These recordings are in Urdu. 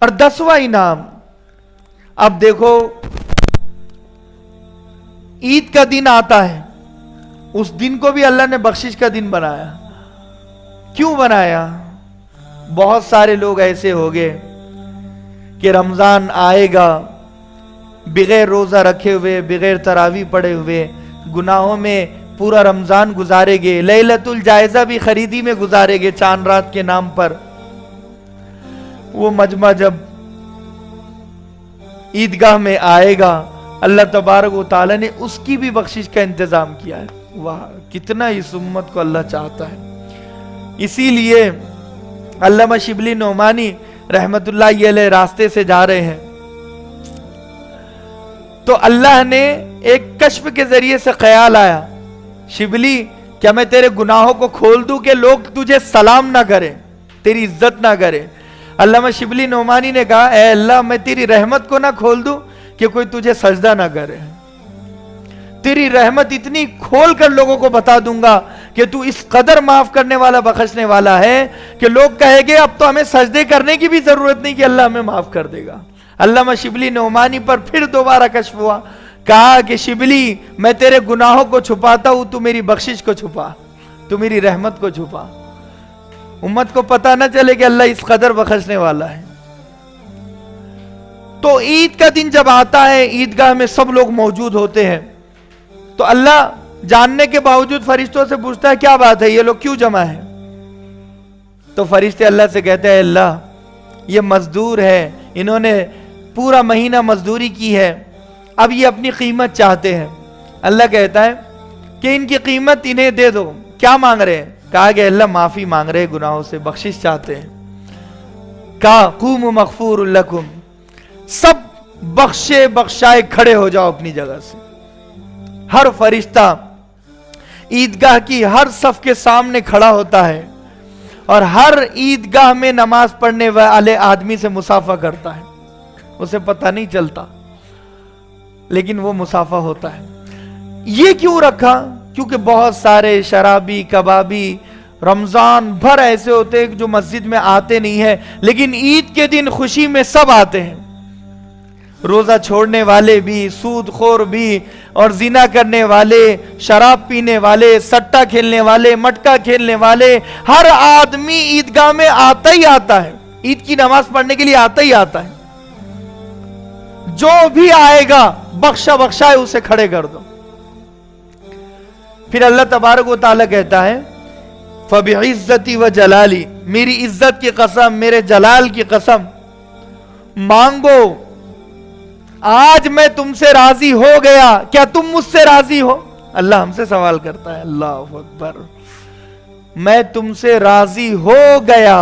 اور 10واں انعام، اب دیکھو عید کا دن آتا ہے، اس دن کو بھی اللہ نے بخشش کا دن بنایا. کیوں بنایا؟ بہت سارے لوگ ایسے ہو گئے کہ رمضان آئے گا بغیر روزہ رکھے ہوئے، بغیر تراویح پڑھے ہوئے، گناہوں میں پورا رمضان گزارے گے، لیلۃ الجائزہ بھی خریدی میں گزارے گے چاند رات کے نام پر. وہ مجمع جب عیدگاہ میں آئے گا، اللہ تبارک و تعالی نے اس کی بھی بخشش کا انتظام کیا ہے. واہ، کتنا اس امت کو اللہ چاہتا ہے. اسی لیے علامہ شبلی نعمانی رحمت اللہ علیہ راستے سے جا رہے ہیں تو اللہ نے ایک کشف کے ذریعے سے خیال آیا، شبلی کیا میں تیرے گناہوں کو کھول دوں کہ لوگ تجھے سلام نہ کریں، تیری عزت نہ کریں. علامہ شبلی نعمانی نے کہا اے اللہ میں تیری رحمت کو نہ کھول دوں کہ کوئی تجھے سجدہ نہ کرے، تیری رحمت اتنی کھول کر لوگوں کو بتا دوں گا کہ تو اس قدر معاف کرنے والا بخشنے والا ہے کہ لوگ کہیں گے اب تو ہمیں سجدے کرنے کی بھی ضرورت نہیں کہ اللہ ہمیں معاف کر دے گا. علامہ شبلی نعمانی پر پھر دوبارہ کشف ہوا، کہا کہ شبلی میں تیرے گناہوں کو چھپاتا ہوں، تو میری بخشش کو چھپا، تو میری رحمت کو چھپا، امت کو پتہ نہ چلے کہ اللہ اس قدر بخشنے والا ہے. تو عید کا دن جب آتا ہے، عیدگاہ میں سب لوگ موجود ہوتے ہیں، تو اللہ جاننے کے باوجود فرشتوں سے پوچھتا ہے کیا بات ہے، یہ لوگ کیوں جمع ہیں؟ تو فرشتے اللہ سے کہتے ہیں اللہ یہ مزدور ہے، انہوں نے پورا مہینہ مزدوری کی ہے، اب یہ اپنی قیمت چاہتے ہیں. اللہ کہتا ہے کہ ان کی قیمت انہیں دے دو. کیا مانگ رہے ہیں؟ کہا کہ اللہ معافی مانگ رہے گناہوں سے، بخشش چاہتے ہیں. کہا قوموا مغفور لکم، سب بخشے بخشائے کھڑے ہو جاؤ اپنی جگہ سے. ہر فرشتہ عیدگاہ کی ہر صف کے سامنے کھڑا ہوتا ہے اور ہر عیدگاہ میں نماز پڑھنے والے آدمی سے مصافحہ کرتا ہے. اسے پتہ نہیں چلتا لیکن وہ مصافحہ ہوتا ہے. یہ کیوں رکھا؟ کیونکہ بہت سارے شرابی کبابی رمضان بھر ایسے ہوتے ہیں جو مسجد میں آتے نہیں ہیں، لیکن عید کے دن خوشی میں سب آتے ہیں. روزہ چھوڑنے والے بھی، سود خور بھی، اور زنا کرنے والے، شراب پینے والے، سٹا کھیلنے والے، مٹکا کھیلنے والے، ہر آدمی عیدگاہ میں آتا ہی آتا ہے، عید کی نماز پڑھنے کے لیے آتا ہی آتا ہے. جو بھی آئے گا بخشا بخشائے اسے کھڑے کر دو. پھر اللہ تبارک و تعالیٰ کہتا ہے فَبِعِزَّتِي وَجَلَالِي، میری عزت کی قسم، میرے جلال کی قسم، مانگو، آج میں تم سے راضی ہو گیا، کیا تم مجھ سے راضی ہو؟ اللہ ہم سے سوال کرتا ہے. اللہ اکبر، میں تم سے راضی ہو گیا،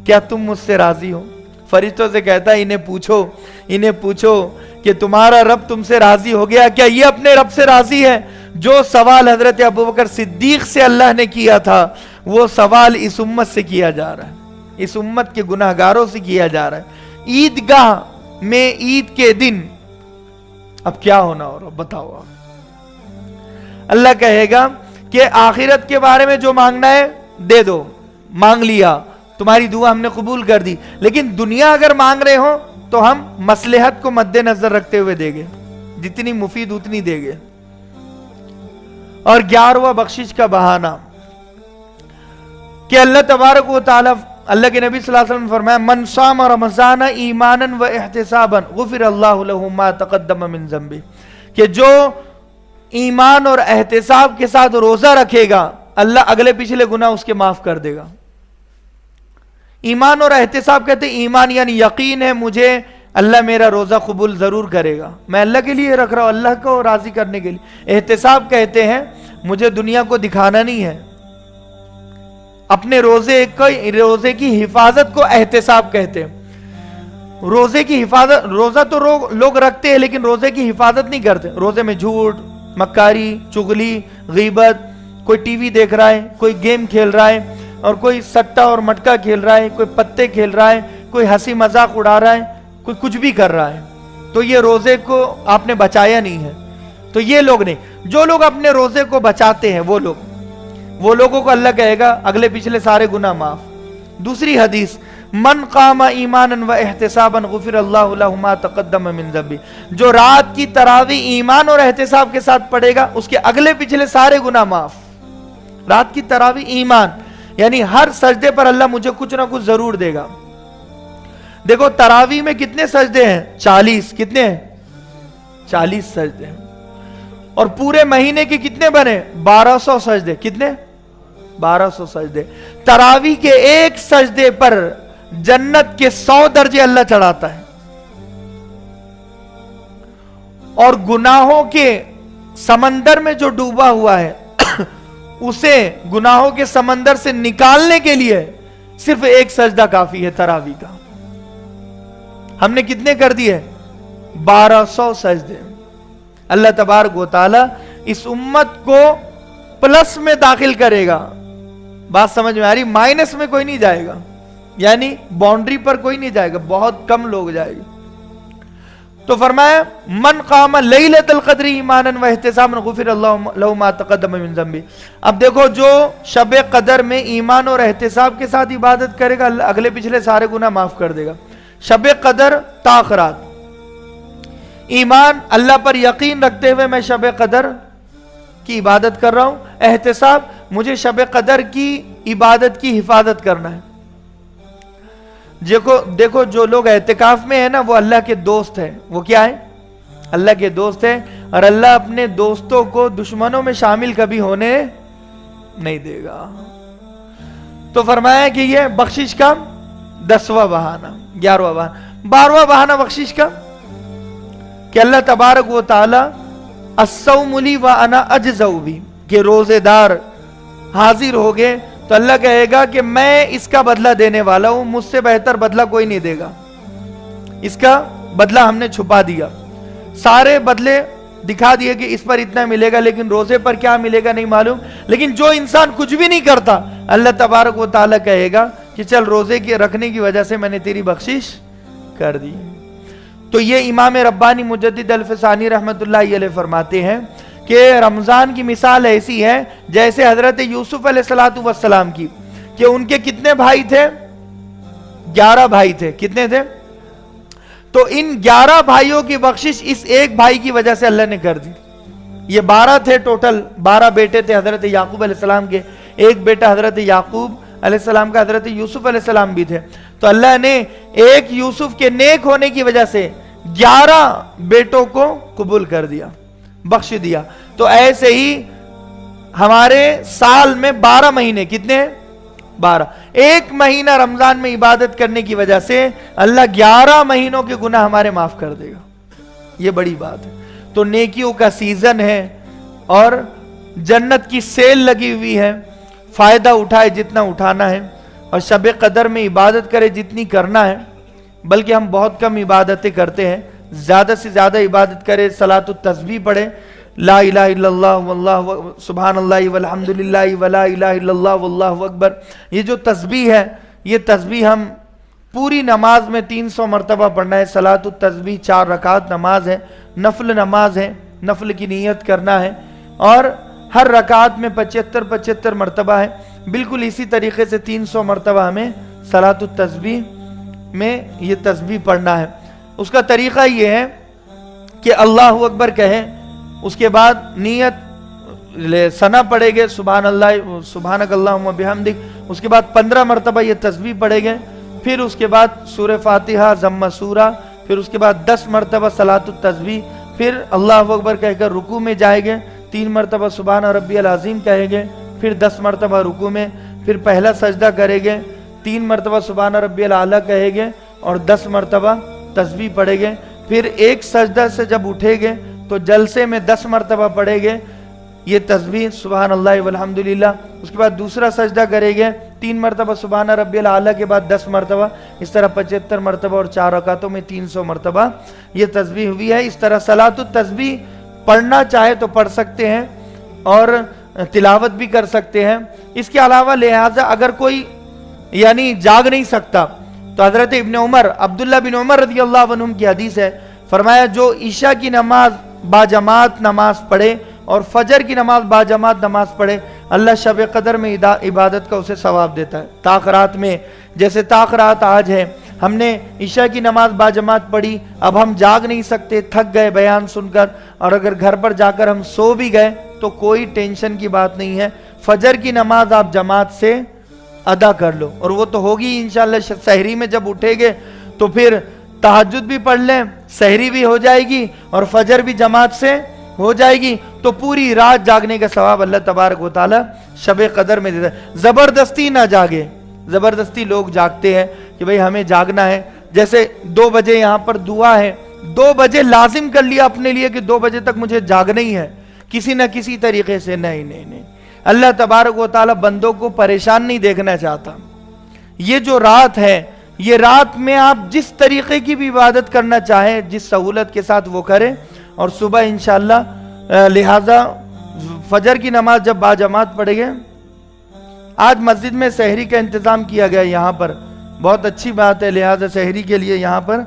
کیا تم مجھ سے راضی ہو؟ فرشتوں سے کہتا ہے انہیں پوچھو کہ تمہارا رب تم سے راضی ہو گیا؟ کیا یہ اپنے رب سے راضی ہے؟ جو سوال حضرت ابوبکر صدیق سے اللہ نے کیا تھا، وہ سوال اس امت سے کیا جا رہا ہے، اس امت کے گناہگاروں سے کیا جا رہا ہے. عیدگاہ میں عید کے دن اب کیا ہونا ہو رہا بتاؤ آپ؟ اللہ کہے گا کہ آخرت کے بارے میں جو مانگنا ہے دے دو، مانگ لیا، تمہاری دعا ہم نے قبول کر دی، لیکن دنیا اگر مانگ رہے ہو تو ہم مصلحت کو مد نظر رکھتے ہوئے دیں گے، جتنی مفید اتنی دیں گے. اور 11واں بخشش کا بہانہ کہ اللہ تبارک و تعالی، اللہ کے نبی صلی اللہ علیہ وسلم نے فرمایا من صام رمضان ایمانا و احتسابا غفر اللہ له ما تقدم من ذنبه، کہ جو ایمان اور احتساب کے ساتھ روزہ رکھے گا اللہ اگلے پچھلے گناہ اس کے معاف کر دے گا. ایمان اور احتساب کہتے ہیں ایمان یعنی یقین ہے مجھے اللہ میرا روزہ قبول ضرور کرے گا، میں اللہ کے لیے رکھ رہا ہوں، اللہ کو راضی کرنے کے لیے. احتساب کہتے ہیں مجھے دنیا کو دکھانا نہیں ہے، اپنے روزے کی حفاظت کو احتساب کہتے ہیں. روزے کی حفاظت، روزہ تو لوگ رکھتے ہیں لیکن روزے کی حفاظت نہیں کرتے. روزے میں جھوٹ، مکاری، چغلی، غیبت، کوئی ٹی وی دیکھ رہا ہے، کوئی گیم کھیل رہا ہے، اور کوئی سٹا اور مٹکا کھیل رہا ہے، کوئی پتے کھیل رہا ہے، کوئی ہنسی مذاق اڑا رہا ہے، کوئی کچھ بھی کر رہا ہے، تو یہ روزے کو آپ نے بچایا نہیں ہے. تو یہ لوگ نہیں، جو لوگ اپنے روزے کو بچاتے ہیں وہ لوگوں کو اللہ کہے گا اگلے پچھلے سارے گناہ معاف. دوسری حدیث من قام ایمانا و احتسابا غفر اللہ لہ ما تقدم من ذنبہ، جو رات کی تراویح ایمان اور احتساب کے ساتھ پڑھے گا اس کے اگلے پچھلے سارے گناہ معاف۔ رات کی تراویح ایمان یعنی ہر سجدے پر اللہ مجھے کچھ نہ کچھ ضرور دے گا۔ دیکھو تراویح میں کتنے سجدے ہیں؟ 40۔ کتنے ہیں؟ 40 سجدے ہیں۔ اور پورے مہینے کے کتنے بنے؟ 1200 سجدے۔ کتنے؟ 1200 سجدے۔ تراویح کے ایک سجدے پر جنت کے 100 درجے اللہ چڑھاتا ہے، اور گناہوں کے سمندر میں جو ڈوبا ہوا ہے اسے گناہوں کے سمندر سے نکالنے کے لیے صرف ایک سجدہ کافی ہے تراویح کا۔ ہم نے کتنے کر دیے؟ 1200 سجدے۔ اللہ تبارک و تعالی اس امت کو پلس میں داخل کرے گا۔ بات سمجھ میں آ رہی؟ مائنس میں کوئی نہیں جائے گا، یعنی باؤنڈری پر کوئی نہیں جائے گا، بہت کم لوگ جائے گا۔ تو فرمایا من قام لیلۃ القدر ایمانا و احتسابا غفر اللہ لہ ما تقدم من ذنبہ۔ اب دیکھو جو شب قدر میں ایمان اور احتساب کے ساتھ عبادت کرے گا اللہ اگلے پچھلے سارے گناہ معاف کر دے گا۔ شب قدر تاخرات، ایمان اللہ پر یقین رکھتے ہوئے میں شب قدر کی عبادت کر رہا ہوں، احتساب مجھے شب قدر کی عبادت کی حفاظت کرنا ہے۔ دیکھو جو لوگ اعتکاف میں ہیں نا وہ اللہ کے دوست ہیں۔ وہ کیا ہے؟ اللہ کے دوست ہیں، اور اللہ اپنے دوستوں کو دشمنوں میں شامل کبھی ہونے نہیں دے گا۔ تو فرمایا کہ یہ بخشش کا 10واں بہانہ، 11واں بہانہ، 12واں بہانہ بخشش کا کہ اللہ تبارک و تعالی الصوم لی وانا اجزع بہ، کہ روزے دار حاضر ہو گئے تو اللہ کہے گا کہ میں اس کا بدلہ دینے والا ہوں، مجھ سے بہتر بدلہ کوئی نہیں دے گا، اس کا بدلہ ہم نے چھپا دیا۔ سارے بدلے دکھا دیے کہ اس پر اتنا ملے گا، لیکن روزے پر کیا ملے گا نہیں معلوم۔ لیکن جو انسان کچھ بھی نہیں کرتا اللہ تبارک و تعالیٰ کہے گا کہ چل روزے کے رکھنے کی وجہ سے میں نے تیری بخشش کر دی۔ تو یہ امام ربانی مجدد الفسانی رحمت اللہ علیہ فرماتے ہیں کہ رمضان کی مثال ایسی ہے جیسے حضرت یوسف علیہ السلام کی، کہ ان کے کتنے بھائی تھے؟ 11 بھائی تھے۔ کتنے تھے؟ تو ان 11 بھائیوں کی بخشش اس ایک بھائی کی وجہ سے اللہ نے کر دی۔ یہ 12 تھے ٹوٹل، 12 بیٹے تھے حضرت یعقوب علیہ السلام کے، ایک بیٹا حضرت یعقوب علیہ السلام کا حضرت یوسف علیہ السلام بھی تھے۔ تو اللہ نے ایک یوسف کے نیک ہونے کی وجہ سے 11 بیٹوں کو قبول کر دیا، بخش دیا۔ تو ایسے ہی ہمارے سال میں 12 مہینے، کتنے ہیں؟ 12۔ ایک مہینہ رمضان میں عبادت کرنے کی وجہ سے اللہ 11 مہینوں کے گناہ ہمارے معاف کر دے گا۔ یہ بڑی بات ہے۔ تو نیکیوں کا سیزن ہے اور جنت کی سیل لگی ہوئی ہے، فائدہ اٹھائے جتنا اٹھانا ہے، اور شب قدر میں عبادت کرے جتنی کرنا ہے۔ بلکہ ہم بہت کم عبادتیں کرتے ہیں، زیادہ سے زیادہ عبادت کرے، صلاۃ التسبیح پڑھے، لا الہ الا اللہ واللہ سبحان اللہ والحمدللہ ولا الہ الا اللہ واللہ اکبر۔ یہ جو تسبیح ہے، یہ تسبیح ہم پوری نماز میں 300 مرتبہ پڑھنا ہے۔ صلاۃ التسبیح 4 رکعت نماز ہے، نفل نماز ہے، نفل کی نیت کرنا ہے، اور ہر رکعت میں 75 مرتبہ ہے۔ بالکل اسی طریقے سے 300 مرتبہ ہمیں صلاۃ التسبیح میں یہ تسبیح پڑھنا ہے۔ اس کا طریقہ یہ ہے کہ اللہ اکبر کہیں، اس کے بعد نیت ثنا پڑھے گے، سبحان اللہ سبحانک اللہم و بحمدک، اس کے بعد 15 مرتبہ یہ تسبیح پڑھے گے، پھر اس کے بعد سورہ فاتحہ ضم سورہ، پھر اس کے بعد 10 مرتبہ صلاۃ التسبیح، پھر اللہ اکبر کہہ کر رکوع میں جائیں گے، 3 مرتبہ سبحان ربی العظیم کہیں گے، پھر 10 مرتبہ رکوع میں، پھر پہلا سجدہ کریں گے، 3 مرتبہ سبحان ربی الاعلیٰ کہیں گے، اور 10 مرتبہ تسبیح پڑھیں گے۔ پھر ایک سجدہ سے جب اٹھیں گے تو جلسے میں 10 مرتبہ پڑھیں گے یہ تسبیح سبحان اللہ والحمدللہ۔ اس کے بعد دوسرا سجدہ کریں گے، 3 مرتبہ سبحان ربی الاعلیٰ کے بعد 10 مرتبہ، اس طرح 75 مرتبہ، اور 4 رکعتوں میں 300 مرتبہ یہ تسبیح ہوئی ہے۔ اس طرح صلاۃ التسبیح پڑھنا چاہے تو پڑھ سکتے ہیں اور تلاوت بھی کر سکتے ہیں۔ اس کے علاوہ لہٰذا اگر کوئی یعنی جاگ نہیں سکتا تو حضرت ابن عمر، عبداللہ بن عمر رضی اللہ عنہ کی حدیث ہے، فرمایا جو عشاء کی نماز باجماعت نماز پڑھے اور فجر کی نماز باجماعت نماز پڑھے، اللہ شب قدر میں عبادت کا اسے ثواب دیتا ہے۔ تاخرات میں جیسے تاخرات آج ہے، ہم نے عشاء کی نماز باجماعت پڑھی، اب ہم جاگ نہیں سکتے، تھک گئے بیان سن کر، اور اگر گھر پر جا کر ہم سو بھی گئے تو کوئی ٹینشن کی بات نہیں ہے، فجر کی نماز آپ جماعت سے ادا کر لو، اور وہ تو ہوگی انشاءاللہ۔ سحری میں جب اٹھے گے تو پھر تہجد بھی پڑھ لیں، سحری بھی ہو جائے گی اور فجر بھی جماعت سے ہو جائے گی، تو پوری رات جاگنے کا ثواب اللہ تبارک و تعالی شب قدر میں دیتا ہے۔ زبردستی نہ جاگے، زبردستی لوگ جاگتے ہیں کہ بھئی ہمیں جاگنا ہے، جیسے 2 بجے یہاں پر دعا ہے، 2 بجے لازم کر لیا اپنے لیے کہ 2 بجے تک مجھے جاگنا ہی ہے کسی نہ کسی طریقے سے۔ نہیں، اللہ تبارک و تعالی بندوں کو پریشان نہیں دیکھنا چاہتا۔ یہ جو رات ہے، یہ رات میں آپ جس طریقے کی بھی عبادت کرنا چاہیں، جس سہولت کے ساتھ وہ کریں، اور صبح انشاءاللہ لہٰذا فجر کی نماز جب باجماعت پڑھیں گے۔ آج مسجد میں سحری کا انتظام کیا گیا یہاں پر، بہت اچھی بات ہے، لہٰذا سحری کے لیے یہاں پر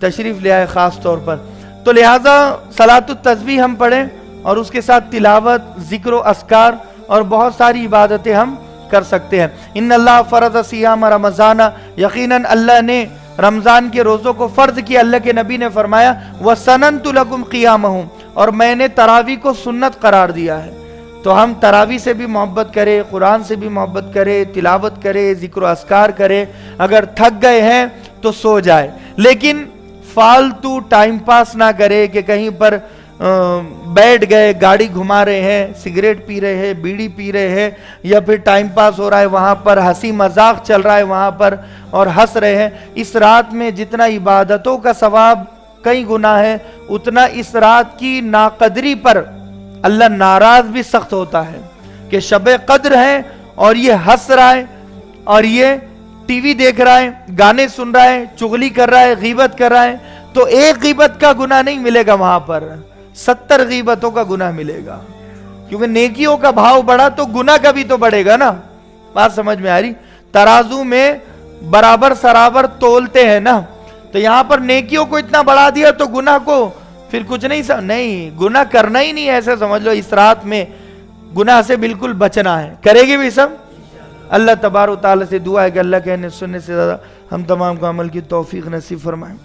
تشریف لے آئے خاص طور پر، تو لہٰذا صلاۃ التسبیح ہم پڑھیں، اور اس کے ساتھ تلاوت، ذکر و اذکار اور بہت ساری عبادتیں ہم کر سکتے ہیں۔ ان اللہ فرض صیام رمضان، یقیناً اللہ نے رمضان کے روزوں کو فرض کیا۔ اللہ کے نبی نے فرمایا وَسَنَنْتُ لَكُمْ قِيَامَهُمْ، اور میں نے تراویح کو سنت قرار دیا ہے۔ تو ہم تراویح سے بھی محبت کریں، قرآن سے بھی محبت کریں، تلاوت کریں، ذکر و اذکار کریں، اگر تھک گئے ہیں تو سو جائے، لیکن فالتو ٹائم پاس نہ کرے کہ کہیں پر بیٹھ گئے، گاڑی گھما رہے ہیں، سگریٹ پی رہے ہیں، بیڑی پی رہے ہیں، یا پھر ٹائم پاس ہو رہا ہے وہاں پر، ہنسی مذاق چل رہا ہے وہاں پر اور ہنس رہے ہیں۔ اس رات میں جتنا عبادتوں کا ثواب کئی گنا ہے، اتنا اس رات کی ناقدری پر اللہ ناراض بھی سخت ہوتا ہے کہ شب قدر ہے اور یہ ہنس رہا ہے، اور یہ ٹی وی دیکھ رہا ہے، گانے سن رہا ہے، چغلی کر رہا ہے، غیبت کر رہا ہے، تو ایک غیبت کا گناہ نہیں ملے گا وہاں پر، 70 غیبتوں کا گناہ ملے گا، کیونکہ نیکیوں کا بھاؤ بڑھا تو گناہ کا بھی تو بڑھے گا نا۔ بات سمجھ میں آ رہی؟ ترازو میں برابر سرابر تولتے ہیں نا، تو یہاں پر نیکیوں کو اتنا بڑھا دیا تو گناہ کو پھر کچھ نہیں، گناہ کرنا ہی نہیں ہے، ایسے سمجھ لو۔ اس رات میں گناہ سے بالکل بچنا ہے، کرے گی بھی سب۔ اللہ تبارک و تعالی سے دعا ہے کہ اللہ کہنے سننے سے زیادہ ہم تمام کو عمل کی توفیق نصیب فرمائیں۔